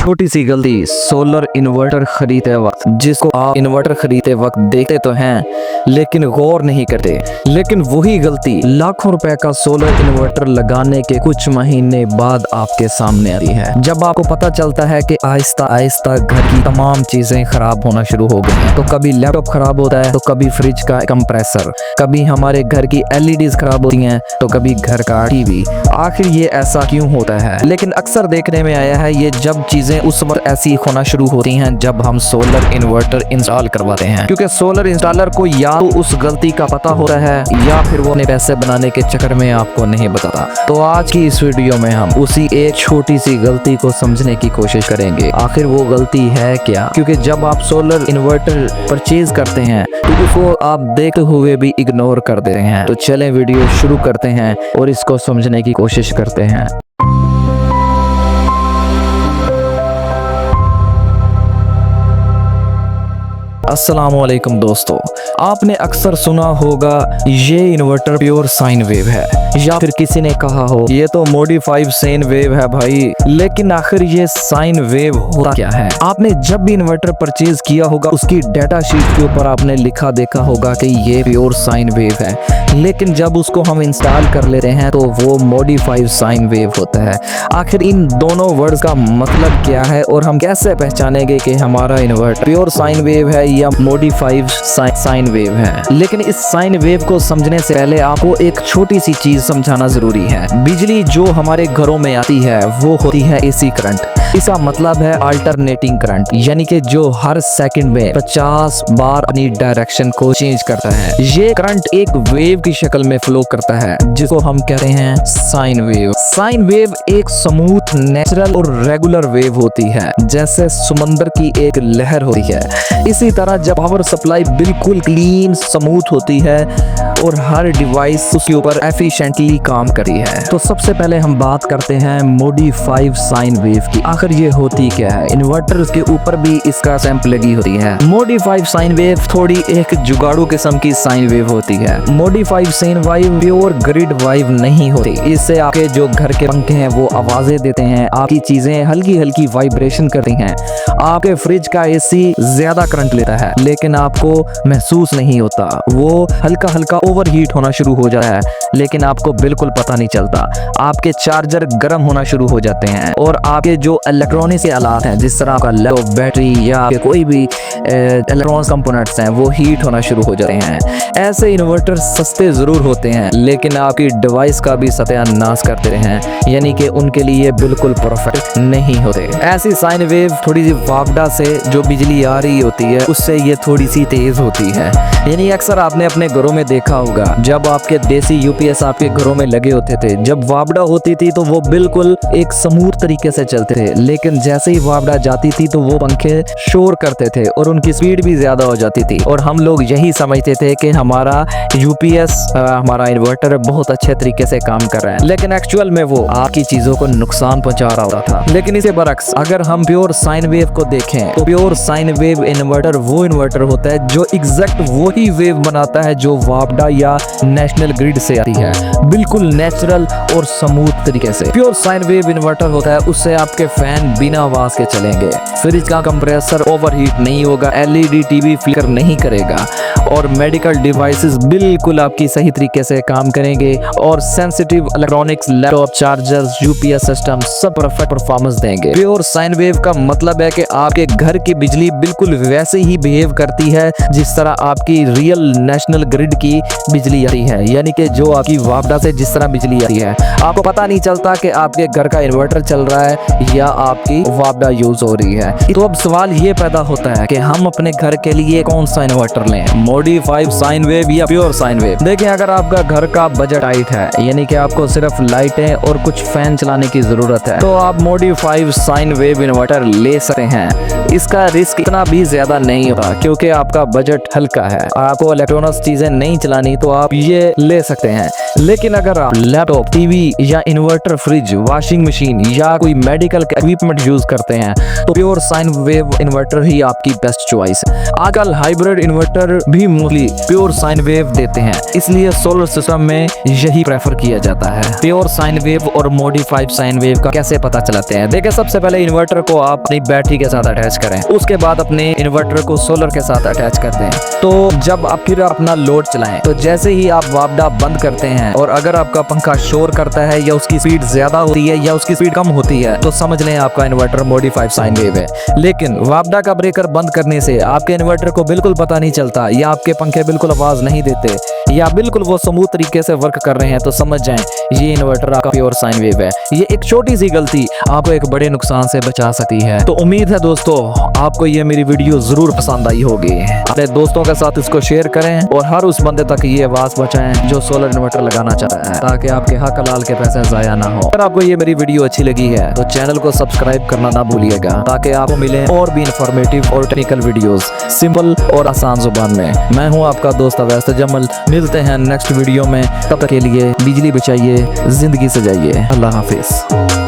छोटी सी गलती solar inverter खरीदते वक्त, जिसको आप इन्वर्टर खरीदते वक्त देखते तो हैं लेकिन गौर नहीं करते, लेकिन वही गलती लाखों रुपए का सोलर इन्वर्टर लगाने के कुछ महीने बाद आपके सामने आती है, जब आपको पता चलता है कि आहिस्ता आहिस्ता घर की तमाम चीजें खराब होना शुरू हो गई हैं। तो कभी लैपटॉप खराब होता है, तो कभी फ्रिज का कंप्रेसर, कभी हमारे घर की एलईडीज खराब होती हैं, तो कभी घर का टीवी। आखिर ये ऐसा क्यों होता है? लेकिन अक्सर देखने में आया है ये जब चीजें उस वक्त ऐसी होना शुरू होती हैं जब हम सोलर इन्वर्टर इंस्टॉल करवाते हैं, क्योंकि सोलर इंस्टॉलर को या तो उस गलती का पता होता है या फिर वो अपने पैसे बनाने के चक्कर में आपको नहीं बताता। तो आज की इस वीडियो में हम उसी एक छोटी सी गलती को समझने की कोशिश करेंगे, आखिर वो गलती है क्या। क्योंकि जब आप सोलर इन्वर्टर परचेज करते हैं तो उसको आप देखते हुए भी इग्नोर कर देते हैं। तो चलें वीडियो शुरू करते हैं और इसको समझने की कोशिश करते हैं। अस्सलामुअलैकुम दोस्तों, आपने अक्सर सुना होगा ये इन्वर्टर प्योर साइन वेव है, या फिर किसी ने कहा हो ये तो मॉडिफाइड साइन वेव है भाई। लेकिन आखिर ये साइन वेव होता क्या है? आपने जब भी इन्वर्टर परचेज किया होगा उसकी डाटा शीट के ऊपर आपने लिखा देखा होगा कि ये प्योर साइन वेव है, लेकिन जब उसको हम इंस्टॉल कर लेते हैं तो वो मॉडिफाइड साइन वेव होता है। आखिर इन दोनों वर्ड्स का मतलब क्या है और हम कैसे पहचानेंगे कि हमारा इन्वर्टर प्योर साइन वेव है या मॉडिफाइड साइन वेव है? लेकिन इस साइन वेव को समझने से पहले आपको एक छोटी सी चीज समझाना जरूरी है। बिजली जो हमारे घरों में आती है वो होती है एसी करंट। इसका मतलब है अल्टरनेटिंग करंट, यानी कि जो हर सेकंड में 50 बार अपनी डायरेक्शन को चेंज करता है। ये करंट एक वेव की शक्ल में फ्लो करता है जिसको हम कहते हैं साइन वेव। साइन वेव एक स्मूथ, नेचुरल और रेगुलर वेव होती है, जैसे समंदर की एक लहर होती है। इसी तरह जब पावर सप्लाई बिल्कुल क्लीन, स्मूथ होती है और हर डिवाइस उसके ऊपर एफिशिएंटली काम करती है। तो सबसे पहले हम बात करते हैं मॉडिफाइड साइन वेव की। आखिर ये होती क्या है? इन्वर्टर के ऊपर भी इसका सैंपल लगी होती है। मॉडिफाइड साइन वेव थोड़ी एक जुगाड़ू किस्म की साइन वेव होती है। Modified sine wave pure grid wave नहीं होती। इससे आपके जो घर के पंखे हैं वो आवाजें देते हैं, आपकी चीजें हल्की हल्की वाइब्रेशन करती हैं, आपके फ्रिज का एसी ज्यादा करंट लेता है लेकिन आपको महसूस नहीं होता। वो हल्का हल्का ओवरहीट होना शुरू हो जाता है लेकिन आपको बिल्कुल पता नहीं चलता। आपके चार्जर गर्म होना शुरू हो जाते हैं और आपके जो इलेक्ट्रॉनिक के आलात हैं, जिस तरह का लैपटॉप, बैटरी या कोई भी इलेक्ट्रॉनिक कंपोनेंट्स हैं, वो हीट होना शुरू हो जाते हैं। ऐसे इन्वर्टर सस्ते जरूर होते हैं लेकिन आपकी डिवाइस का भी सत्यानाश करते हैं, यानी कि उनके लिए बिल्कुल परफेक्ट नहीं होते। ऐसी साइन वेव थोड़ी सी वापडा से जो बिजली आ रही होती है उससे ये थोड़ी सी तेज होती है। यानी अक्सर आपने अपने घरों में देखा होगा जब आपके देसी यूपीएस आपके घरों में लगे होते थे, जब वापडा होती थी तो वो बिल्कुल एक स्मूथ तरीके से चलते थे, लेकिन जैसे ही वापडा जाती थी तो वो पंखे शोर करते थे और उनकी स्पीड भी ज्यादा हो जाती थी और हम लोग यही समझते थे कि हमारा यूपीएस, हमारा इन्वर्टर बहुत अच्छे तरीके से काम कर रहा है, लेकिन एक्चुअल में वो आपकी चीजों को नुकसान पहुंचा रहा होता था। लेकिन इसे बरक्स अगर हम प्योर साइन वेव को देखें तो प्योर साइन वेव इन्वर्टर वो इन्वर्टर होता है जो एग्जैक्ट वही वेव बनाता है जो वापडा या नेशनल ग्रिड से आती है, बिल्कुल नेचुरल और स्मूथ तरीके से। प्योर साइन वेव इन्वर्टर होता है, उससे आपके फैन बिना आवाज के चलेंगे, फ्रिज का कंप्रेसर ओवरहीट नहीं होगा, एलईडी टीवी फ्लिकर नहीं करेगा और मेडिकल डिवाइसेस बिल्कुल आपकी सही तरीके से काम करेंगे और sensitive electronics, laptop, chargers, UPS system सब परफेक्ट परफॉर्मेंस देंगे। प्योर साइन वेव का मतलब है कि आपके घर की बिजली बिल्कुल वैसे ही बिहेव करती है जिस तरह आपकी रियल नेशनल ग्रिड की बिजली आती है, यानी कि जो आपकी वापडा से जिस तरह बिजली आती है। आपको पता नहीं चलता कि आपके घर का इन्वर्टर चल रहा है या आपकी वापडा यूज हो रही है। तो अब सवाल ये पैदा होता है कि हम अपने घर के लिए कौन सा इन्वर्टर लें, मॉडिफाइड साइन वेव या प्योर साइन वेव? देखिए, अगर आपका घर का बजट टाइट है, यानी कि आपको सिर्फ लाइटें और कुछ फैन चलाने की जरूरत है, तो आप मॉडिफाइड साइन वेव इन्वर्टर ले सकते हैं। इसका रिस्क इतना भी ज्यादा नहीं होता क्योंकि आपका बजट हल्का है, आपको इलेक्ट्रॉनिक्स चीजें नहीं चलानी तो आप ये ले सकते हैं। लेकिन अगर आप लैपटॉप, टीवी या इन्वर्टर, फ्रिज, वॉशिंग मशीन या कोई मेडिकल इक्विपमेंट यूज करते हैं तो प्योर साइन वेव इन्वर्टर ही आपकी बेस्ट चॉइस है। आजकल हाइब्रिड इन्वर्टर भी मोस्टली प्योर साइन वेव देते हैं, इसलिए सोलर सिस्टम में यही प्रेफर किया जाता है। प्योर साइन वेव और मॉडिफाइड साइन वेव का कैसे पता चलाते हैं? देखिए, सबसे पहले इन्वर्टर को आप अपनी बैटरी के साथ अटैच करें, उसके बाद अपने इन्वर्टर को सोलर के साथ अटैच कर दें। तो जब आप फिर अपना लोड चलाएं, तो जैसे ही आप वापडा बंद करते हैं और अगर आपका पंखा शोर करता है या उसकी स्पीड ज्यादा होती है या उसकी स्पीड कम होती है, तो समझ लें आपका इन्वर्टर मॉडिफाइड साइन वेव है। लेकिन वापडा का ब्रेकर बंद करने से आपके इन्वर्टर को बिल्कुल पता नहीं चलता या आपके पंखे बिल्कुल आवाज नहीं देते या बिल्कुल वो स्मूथ तरीके से वर्क कर रहे हैं, तो समझ जाएं ये इन्वर्टर आपका प्योर साइन वेव है। ये एक छोटी सी गलती आपको एक बड़े नुकसान से बचा सकती है। तो उम्मीद है दोस्तों आपको ये मेरी वीडियो जरूर पसंद आई होगी। अपने दोस्तों के साथ इसको शेयर करें और हर उस बंदे तक ये आवाज पहुंचाएं जो सोलर इन्वर्टर लगाना चाहता है, ताकि आपके हक हलाल के पैसे जाया ना हो। अगर आपको ये मेरी वीडियो अच्छी लगी है तो चैनल को सब्सक्राइब करना ना भूलिएगा, ताकि आपको मिले और भी इंफॉर्मेटिव और टेक्निकल वीडियोस सिंपल और आसान जुबान में। मैं हूँ आपका दोस्त अवैस जमल। मिलते हैं नेक्स्ट वीडियो में, तब तक के लिए बिजली बचाइए, जिंदगी सजाइए। अल्लाह हाफिज।